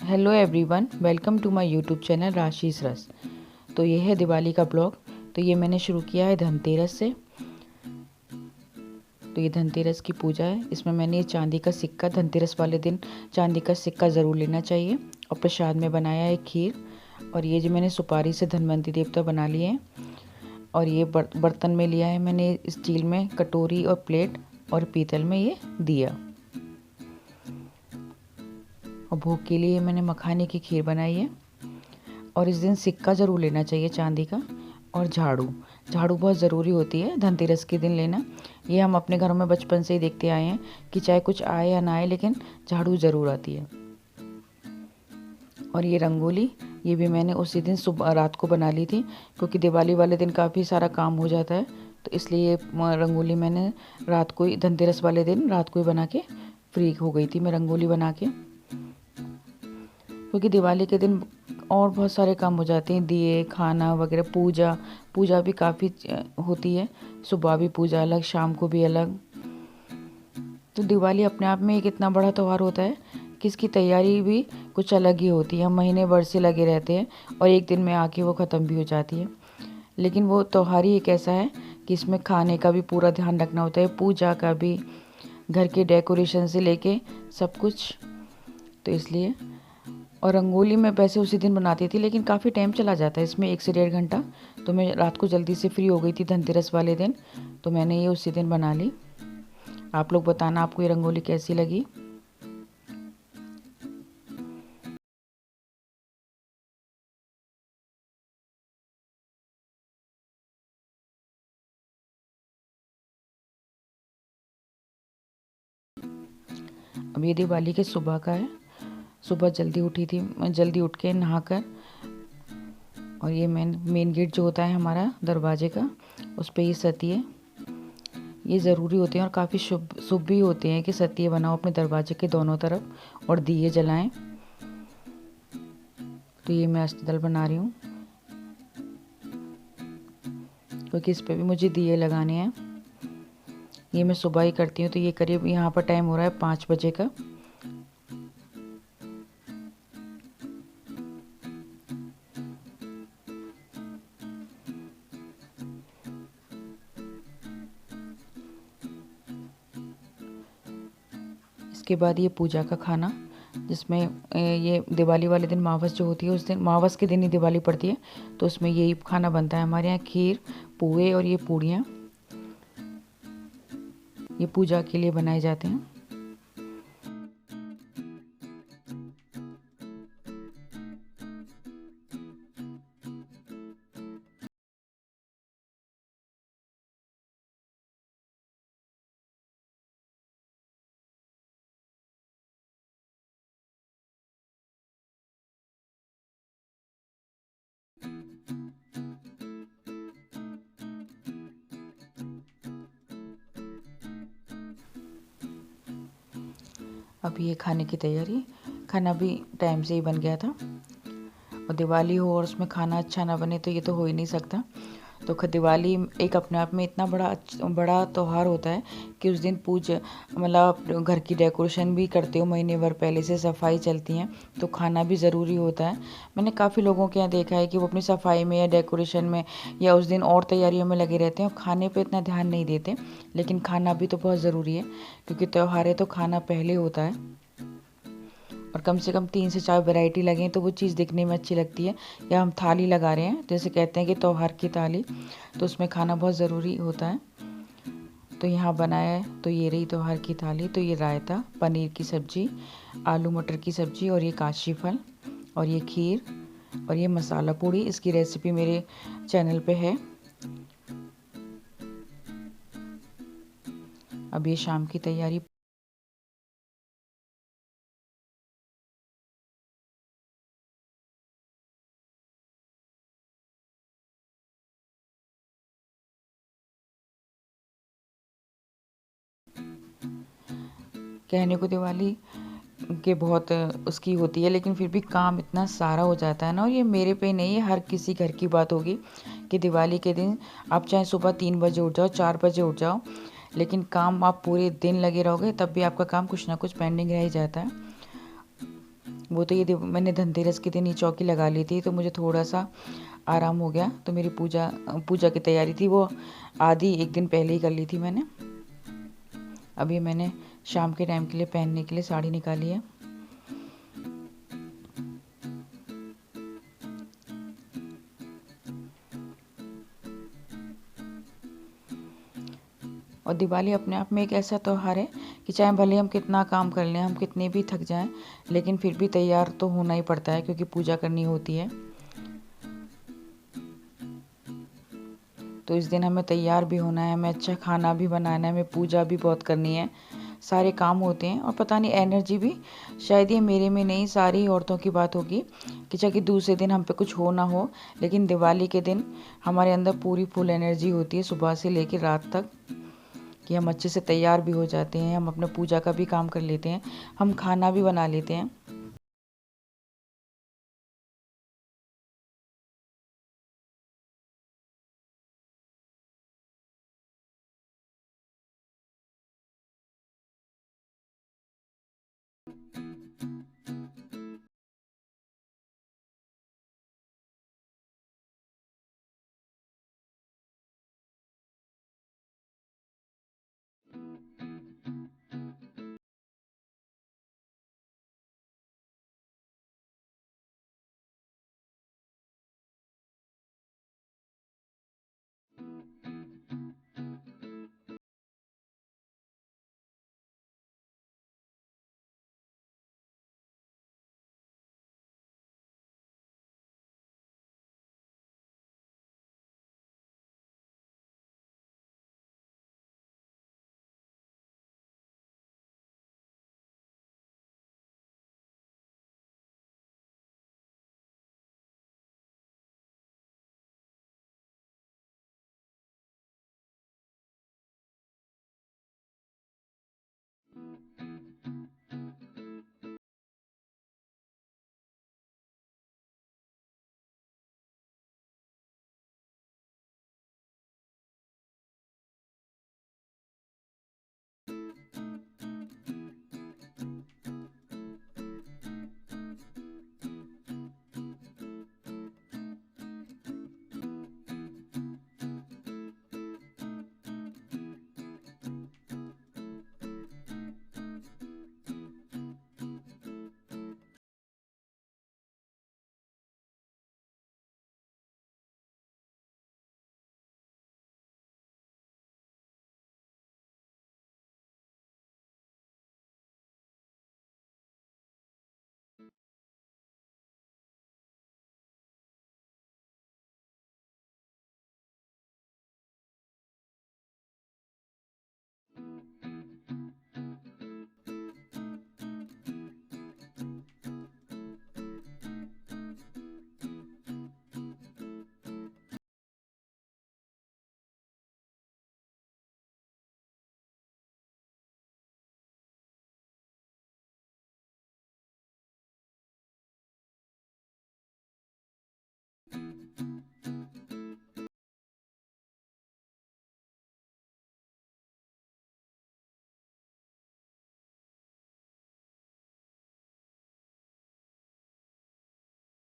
Hello everyone, welcome to my YouTube channel राशिस रस। तो ये है दिवाली का ब्लॉग। तो ये मैंने शुरू किया है धनतेरस से। तो ये धनतेरस की पूजा है। इसमें मैंने ये चांदी का सिक्का, धनतेरस वाले दिन चांदी का सिक्का ज़रूर लेना चाहिए। और प्रसाद में बनाया है खीर। और ये जो मैंने सुपारी से धनवंतरी देवता बना लिए हैं। और ये बर्तन में लिया है मैंने स्टील में कटोरी और प्लेट, और पीतल में ये दिया। और भोग के लिए मैंने मखाने की खीर बनाई है। और इस दिन सिक्का ज़रूर लेना चाहिए चांदी का। और झाड़ू झाड़ू बहुत ज़रूरी होती है धनतेरस के दिन लेना। ये हम अपने घरों में बचपन से ही देखते आए हैं कि चाहे कुछ आए या ना आए, लेकिन झाड़ू ज़रूर आती है। और ये रंगोली, ये भी मैंने उसी दिन सुबह रात को बना ली थी, क्योंकि दिवाली वाले दिन काफ़ी सारा काम हो जाता है। तो इसलिए रंगोली मैंने रात को ही, धनतेरस वाले दिन रात को ही बना के फ्री हो गई थी मैं रंगोली बना के। क्योंकि दिवाली के दिन और बहुत सारे काम हो जाते हैं, दिए, खाना वगैरह, पूजा पूजा भी काफ़ी होती है। सुबह भी पूजा अलग, शाम को भी अलग। तो दिवाली अपने आप में एक इतना बड़ा त्यौहार होता है कि इसकी तैयारी भी कुछ अलग ही होती है। हम महीने भर से लगे रहते हैं और एक दिन में आके वो ख़त्म भी हो जाती है। लेकिन वो त्यौहार ही एक ऐसा है कि इसमें खाने का भी पूरा ध्यान रखना होता है, पूजा का भी, घर के डेकोरेशन से लेके सब कुछ। तो इसलिए, और रंगोली मैं वैसे उसी दिन बनाती थी, लेकिन काफ़ी टाइम चला जाता है इसमें, 1 से 1.5 घंटा। तो मैं रात को जल्दी से फ्री हो गई थी धनतेरस वाले दिन, तो मैंने ये उसी दिन बना ली। आप लोग बताना आपको ये रंगोली कैसी लगी। अब ये दिवाली के सुबह का है। सुबह जल्दी उठी थी मैं, जल्दी उठ के नहाकर, और ये मेन गेट जो होता है हमारा दरवाजे का, उस पर ये सतिये, ये ज़रूरी होते हैं और काफ़ी शुभ शुभ भी होते हैं कि सतिये बनाओ अपने दरवाजे के दोनों तरफ और दिए जलाएं। तो ये मैं अष्टदल बना रही हूँ, क्योंकि इस पे भी मुझे दिए लगाने हैं। ये मैं सुबह ही करती हूँ। तो ये करीब यहाँ पर टाइम हो रहा है 5 बजे का। इसके बाद ये पूजा का खाना, जिसमें ये दिवाली वाले दिन मावस जो होती है, उस दिन मावस के दिन ही दिवाली पड़ती है, तो उसमें यही खाना बनता है हमारे यहाँ, खीर, पुए और ये पूड़ियाँ, ये पूजा के लिए बनाए जाते हैं। अब ये खाने की तैयारी, खाना भी टाइम से ही बन गया था। और दिवाली हो और उसमें खाना अच्छा ना बने तो ये तो हो ही नहीं सकता। तो दिवाली एक अपने आप में इतना बड़ा त्यौहार होता है कि उस दिन मतलब आप घर की डेकोरेशन भी करते हो, महीने भर पहले से सफाई चलती हैं, तो खाना भी ज़रूरी होता है। मैंने काफ़ी लोगों के यहाँ देखा है कि वो अपनी सफाई में या डेकोरेशन में या उस दिन और तैयारियों में लगे रहते हैं और खाने पे इतना ध्यान नहीं देते। लेकिन खाना भी तो बहुत ज़रूरी है, क्योंकि त्यौहार है तो खाना पहले होता है। और कम से कम 3 से 4 वैरायटी लगें तो वो चीज़ दिखने में अच्छी लगती है। या हम थाली लगा रहे हैं, जैसे कहते हैं कि त्योहार की थाली, तो उसमें खाना बहुत ज़रूरी होता है। तो यहाँ बनाया है, तो ये रही त्योहार की थाली। तो ये रायता, पनीर की सब्ज़ी, आलू मटर की सब्ज़ी, और ये काशी फल, और ये खीर, और ये मसाला पूड़ी। इसकी रेसिपी मेरे चैनल पे है। अब ये शाम की तैयारी। कहने को दिवाली के बहुत उसकी होती है, लेकिन फिर भी काम इतना सारा हो जाता है ना। और ये मेरे पे नहीं है, हर किसी घर की बात होगी कि दिवाली के दिन आप चाहे सुबह 3 बजे उठ जाओ, 4 बजे उठ जाओ, लेकिन काम आप पूरे दिन लगे रहोगे तब भी आपका काम कुछ ना कुछ पेंडिंग रह ही जाता है। वो तो ये मैंने धनतेरस के दिन ये चौकी लगा ली थी, तो मुझे थोड़ा सा आराम हो गया। तो मेरी पूजा पूजा की तैयारी थी वो आधी एक दिन पहले ही कर ली थी मैंने। अभी मैंने शाम के टाइम के लिए पहनने के लिए साड़ी निकाली है। और दिवाली अपने आप में एक ऐसा त्यौहार है कि चाहे भले हम कितना काम कर लें, हम कितने भी थक जाएं, लेकिन फिर भी तैयार तो होना ही पड़ता है, क्योंकि पूजा करनी होती है। तो इस दिन हमें तैयार भी होना है, हमें अच्छा खाना भी बनाना है, हमें पूजा भी बहुत करनी है, सारे काम होते हैं। और पता नहीं एनर्जी भी, शायद ये मेरे में नहीं, सारी औरतों की बात होगी कि चाहे कि दूसरे दिन हम पे कुछ हो ना हो, लेकिन दिवाली के दिन हमारे अंदर पूरी फुल एनर्जी होती है सुबह से लेकर रात तक, कि हम अच्छे से तैयार भी हो जाते हैं, हम अपने पूजा का भी काम कर लेते हैं, हम खाना भी बना लेते हैं।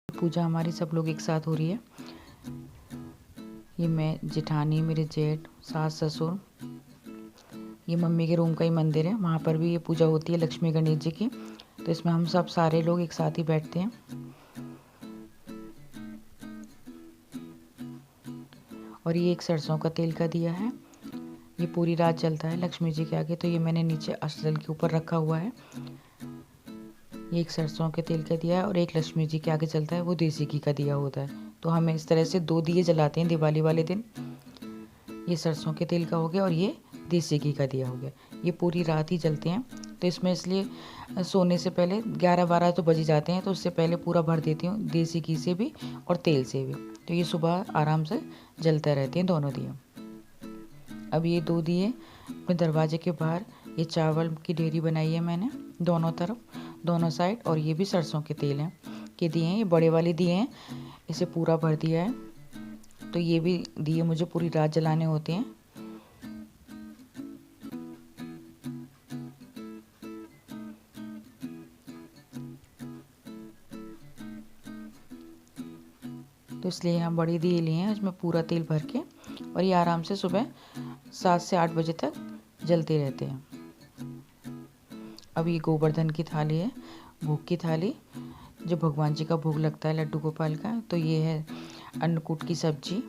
पूजा हमारी सब लोग एक साथ हो रही है। ये मैं, जेठानी, मेरे जेठ, सास ससुर, ये मम्मी के रूम का ही मंदिर है, वहाँ पर भी ये पूजा होती है लक्ष्मी गणेश जी की। तो इसमें हम सब सारे लोग एक साथ ही बैठते हैं। और ये एक सरसों का तेल का दिया है, ये पूरी रात जलता है लक्ष्मी जी के आगे। तो ये मैंने नीचे अष्टदल के ऊपर रखा हुआ है। ये एक सरसों के तेल का दिया है, और एक लक्ष्मी जी के आगे जलता है, वो देसी घी का दिया होता है। तो हम इस तरह से 2 दिए जलाते हैं दिवाली वाले दिन। ये सरसों के तेल का हो गया और ये देसी घी का दिया हो गया। ये पूरी रात ही जलते हैं। तो इसमें इसलिए सोने से पहले 11-12 तो बज ही जाते हैं, तो उससे पहले पूरा भर देती हूँ, देसी घी से भी और तेल से भी। तो ये सुबह आराम से जलते रहते हैं दोनों दिए। अब ये 2 दिए अपने दरवाजे के बाहर, ये चावल की ढेरी बनाई है मैंने दोनों तरफ, दोनों साइड। और ये भी सरसों के तेल हैं के दिए हैं, ये बड़े वाले दिए हैं, इसे पूरा भर दिया है। तो ये भी दिए मुझे पूरी रात जलाने होते हैं। तो इसलिए यहाँ बड़ी दिए लिए हैं, उसमें पूरा तेल भर के, और ये आराम से सुबह 7 से 8 बजे तक जलते रहते हैं। अब ये गोवर्धन की थाली है, भोग की थाली, जो भगवान जी का भोग लगता है लड्डू गोपाल का। तो ये है अन्नकूट की सब्जी,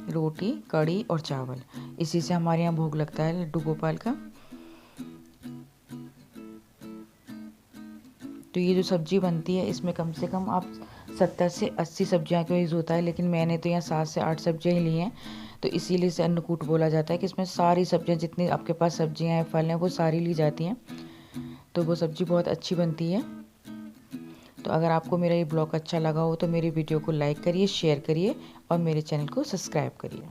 रोटी, कड़ी और चावल, इसी से हमारे यहाँ भोग लगता है लड्डू गोपाल का। तो ये जो सब्जी बनती है इसमें कम से कम आप 70 से 80 सब्जियां का यूज़ होता है, लेकिन मैंने तो यहाँ 7 से 8 सब्जियां ही ली हैं। तो इसीलिए इसे अन्नकूट बोला जाता है कि इसमें सारी सब्जियां, जितनी आपके पास सब्जियां हैं, फल हैं, वो सारी ली जाती हैं। तो वो सब्ज़ी बहुत अच्छी बनती है। तो अगर आपको मेरा ये ब्लॉग अच्छा लगा हो तो मेरी वीडियो को लाइक करिए, शेयर करिए और मेरे चैनल को सब्सक्राइब करिए।